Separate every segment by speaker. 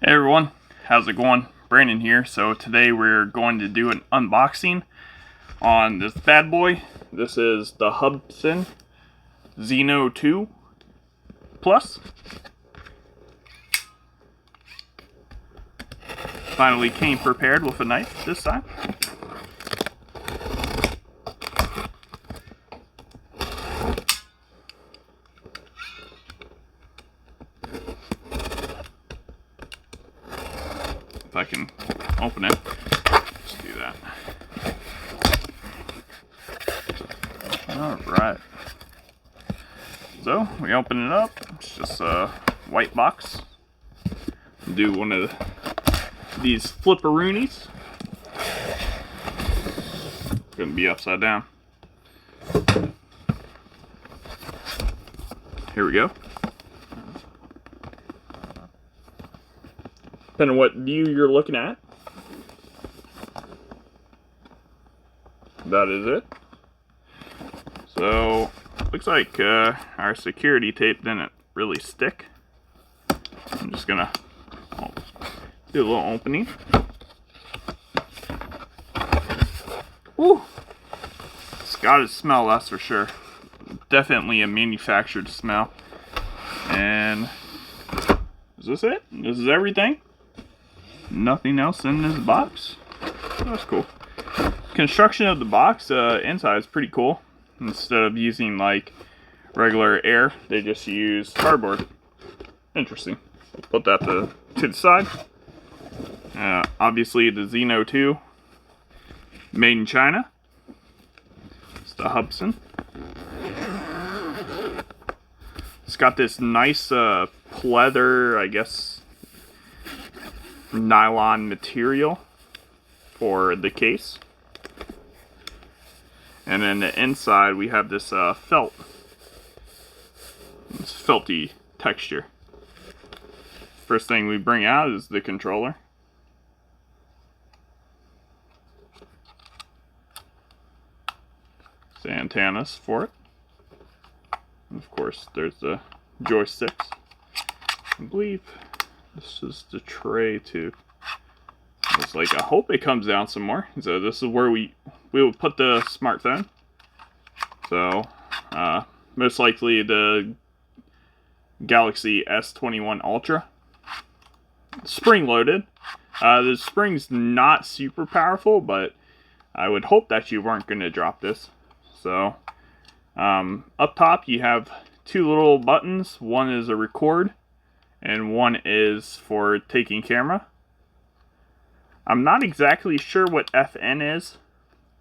Speaker 1: Hey everyone, how's it going? Brandon here. So today we're going to do an unboxing on this bad boy. This is the Hubsan Zino 2 Plus. Finally came prepared with a knife this time. If I can open it, let's do that. Alright. So, we open it up. It's just a white box. Do one of these flipperoonies. Gonna be upside down. Here we go. Depending on what view you're looking at, that is it. So, looks like our security tape didn't really stick. I'm just gonna do a little opening. Ooh! It's got a smell, that's for sure. Definitely a manufactured smell. And is this it? This is everything? Nothing else in this box? That's cool. Construction of the box inside is pretty cool. Instead of using like regular air, they just use cardboard. Interesting. Put that to the side. Obviously the Zino 2, made in China. It's the Hubsan. It's got this nice pleather, I guess, nylon material for the case. And then the inside we have this felt. It's felty texture. First thing we bring out is the controller. The antennas for it. And of course there's the joysticks. I believe this is the tray too. It's like, I hope it comes down some more. So this is where we will put the smartphone. So most likely the Galaxy S21 Ultra. Spring loaded. The spring's not super powerful, but I would hope that you weren't going to drop this. So up top you have two little buttons. One is a record and one is for taking camera. I'm not exactly sure what FN is,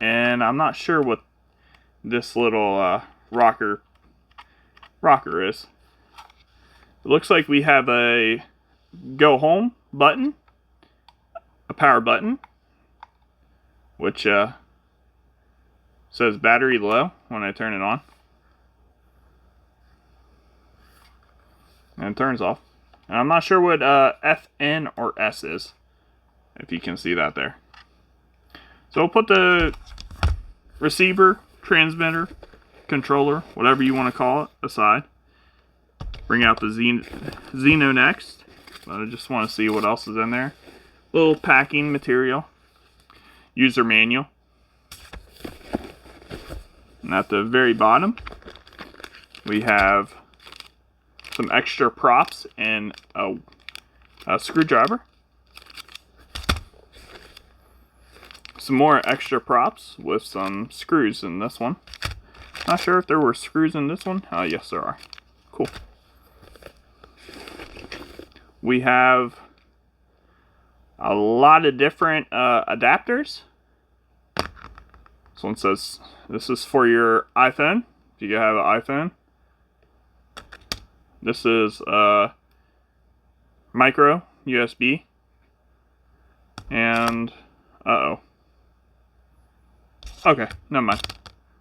Speaker 1: and I'm not sure what this little rocker is. It looks like we have a go home button, a power button, which says battery low when I turn it on, and it turns off. And I'm not sure what FN or S is, if you can see that there. So we'll put the receiver, transmitter, controller, whatever you want to call it, aside. Bring out the Zino next. I just want to see what else is in there. Little packing material. User manual. And at the very bottom, we have some extra props and a screwdriver. Some more extra props with some screws in this one. Not sure if there were screws in this one. Yes, there are. Cool. We have a lot of different adapters. This one says this is for your iPhone, if you have an iPhone. This is micro USB. And okay, never mind.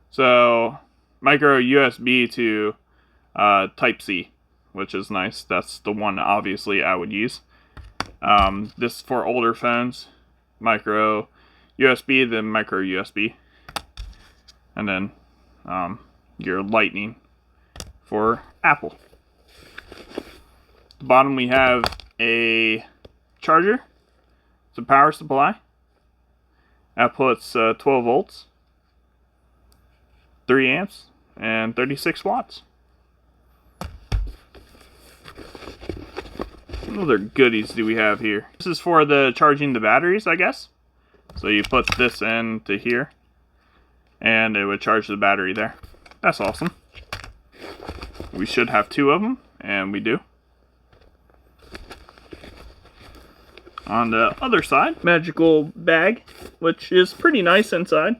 Speaker 1: So micro USB to Type C, which is nice. That's the one obviously I would use. This for older phones, micro USB, then micro USB, and then your Lightning for Apple. At the bottom we have a charger. It's a power supply. Outputs 12 volts, 3 amps, and 36 watts. What other goodies do we have here? This is for the charging the batteries, I guess. So you put this into here, and it would charge the battery there. That's awesome. We should have 2 of them, and we do. On the other side, magical bag, which is pretty nice inside.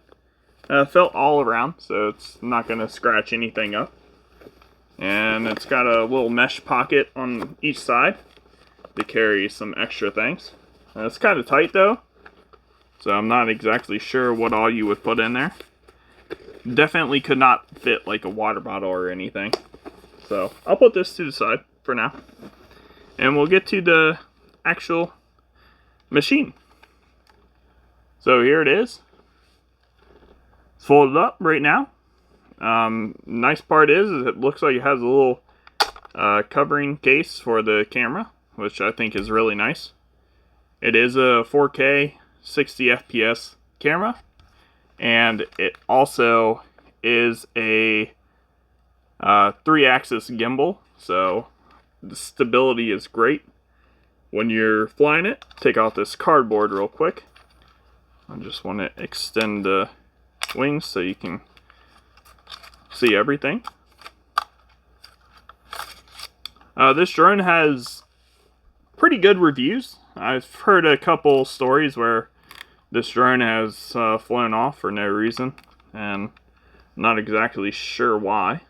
Speaker 1: Felt all around, so it's not going to scratch anything up. And it's got a little mesh pocket on each side to carry some extra things. It's kind of tight though, so I'm not exactly sure what all you would put in there. Definitely could not fit like a water bottle or anything. So I'll put this to the side for now. And we'll get to the actual machine. So here it is. It's folded up right now. Nice part is it looks like it has a little covering case for the camera, which I think is really nice. It is a 4K 60 FPS camera, and it also is a 3-axis gimbal, so the stability is great when you're flying it. Take off this cardboard real quick. I just want to extend the wings so you can see everything. This drone has pretty good reviews. I've heard a couple stories where this drone has flown off for no reason, and I'm not exactly sure why.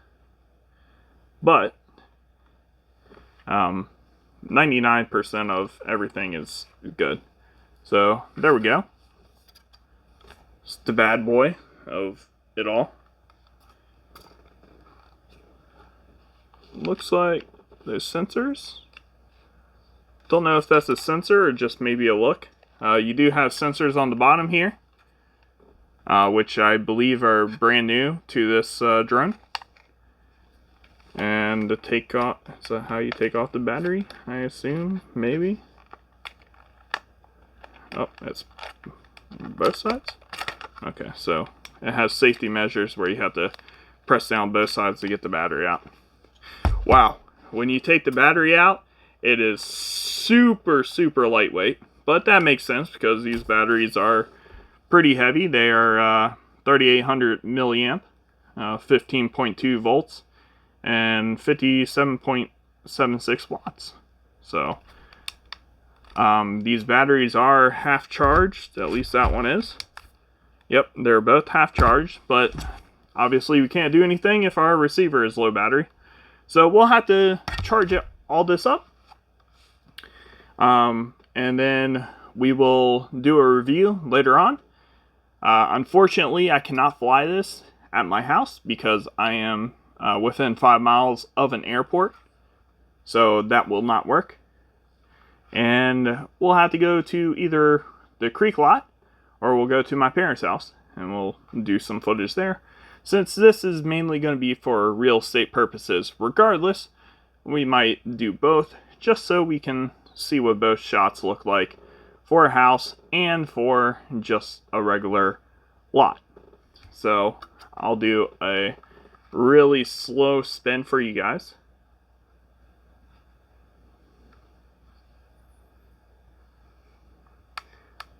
Speaker 1: But 99% of everything is good. So there we go. It's the bad boy of it all. Looks like there's sensors. Don't know if that's a sensor or just maybe a look. You do have sensors on the bottom here, which I believe are brand new to this drone. And to take off, so how you take off the battery, I assume, maybe. Oh, that's both sides? Okay, so it has safety measures where you have to press down both sides to get the battery out. Wow, when you take the battery out, it is super, super lightweight. But that makes sense because these batteries are pretty heavy. They are 3800 milliamp, 15.2 volts, and 57.76 watts. So these batteries are half charged, at least that one is. Yep, they're both half charged, but obviously we can't do anything if our receiver is low battery. So we'll have to charge all this up. And then we will do a review later on. Unfortunately, I cannot fly this at my house because I am within 5 miles of an airport. So that will not work. And we'll have to go to either the creek lot or we'll go to my parents' house and we'll do some footage there. Since this is mainly going to be for real estate purposes regardless, we might do both just so we can see what both shots look like for a house and for just a regular lot. So I'll do a really slow spin for you guys.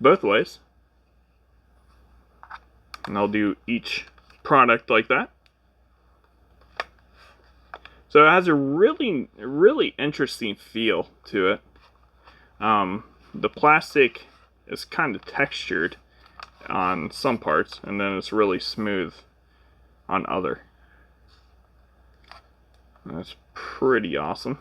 Speaker 1: Both ways. And I'll do each product like that. So it has a really, really interesting feel to it. The plastic is kind of textured on some parts, and then it's really smooth on other. That's pretty awesome.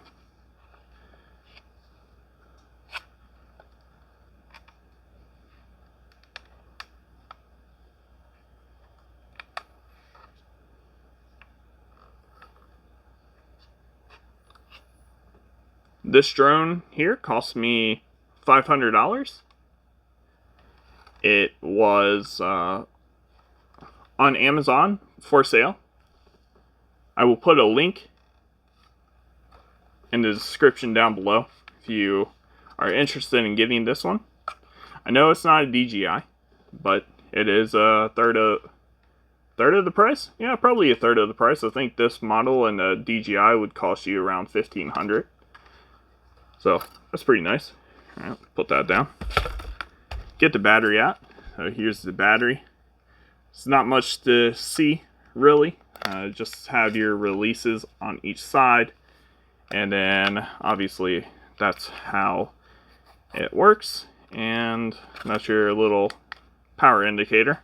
Speaker 1: This drone here cost me $500. It was on Amazon for sale. I will put a link in the description down below if you are interested in getting this one, I know it's not a DJI, but it is a third of the price. Yeah, probably a third of the price. I think this model and a DJI would cost you around $1,500. So that's pretty nice. All right, put that down. Get the battery out. So here's the battery. It's not much to see, really. Just have your releases on each side, and then obviously that's how it works. And that's your little power indicator.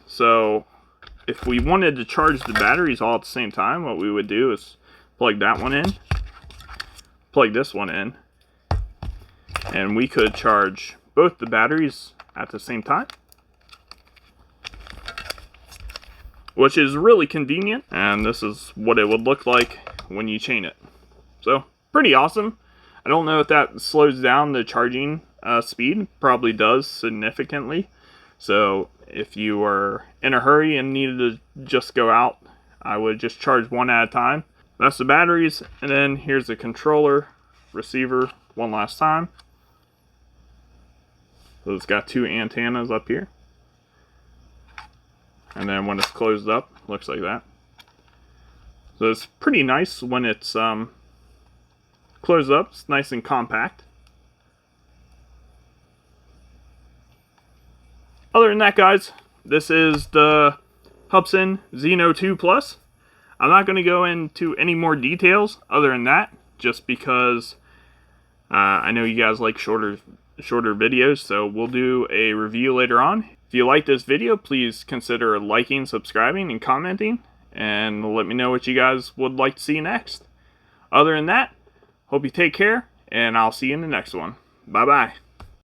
Speaker 1: So if we wanted to charge the batteries all at the same time, what we would do is plug that one in, plug this one in, and we could charge both the batteries at the same time, which is really convenient. And this is what it would look like when you chain it. So pretty awesome. I don't know if that slows down the charging speed. Probably does significantly. So if you are in a hurry and needed to just go out, I would just charge one at a time. That's the batteries, and then here's the controller receiver one last time. So it's got two antennas up here, and then when it's closed up, looks like that. So it's pretty nice when it's closed up. It's nice and compact. Other than that, guys, this is the Hubsan Zino 2 Plus. I'm not going to go into any more details other than that, just because I know you guys like shorter videos, so we'll do a review later on. If you like this video, please consider liking, subscribing, and commenting, and let me know what you guys would like to see next. Other than that, hope you take care, and I'll see you in the next one. Bye-bye.